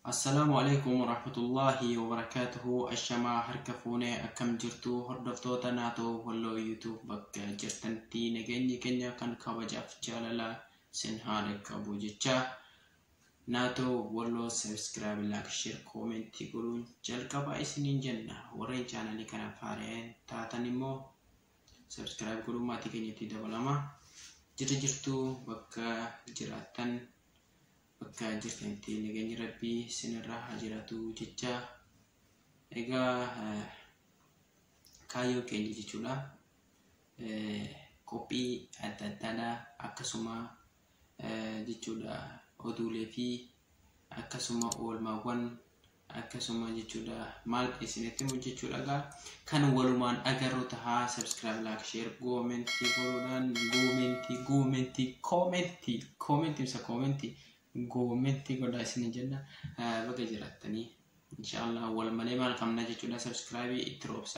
Assalamualaikum warahmatullahi wabarakatuh. Ashamaa harka fuunee akkam jirtu hordoftoota naatoo walloo YouTube bakka jirtantti nageenyi keenya kan kabajaaf jaalala sin haala qabu jecha naatoo walloo subscribe, like, share, comment godhuun jalqaba isiniin jenna. Warreen chaanalii kana faareen taatan immoo subscribe godhuun maatii keenyatti dabalama. Jirtu bakka jiraattan bakka jirtantti nageenyi rabbii sinirraa hajiratu jecha egaa kaayoo keenya jechuudha. Qophii adda addaa akkasuma jechuudha oduulee fi akkasuma oolmaawwan akkasuma jechuudha maal isinitti mu jechuudha kan walumaan agarru tahaa subscribe, like, share, comment godhuudhaan commenti godhaa isin jenna. Bakka jiraatanii inshallah wal malee maal qabna jechuudha subscribe itti roobsa.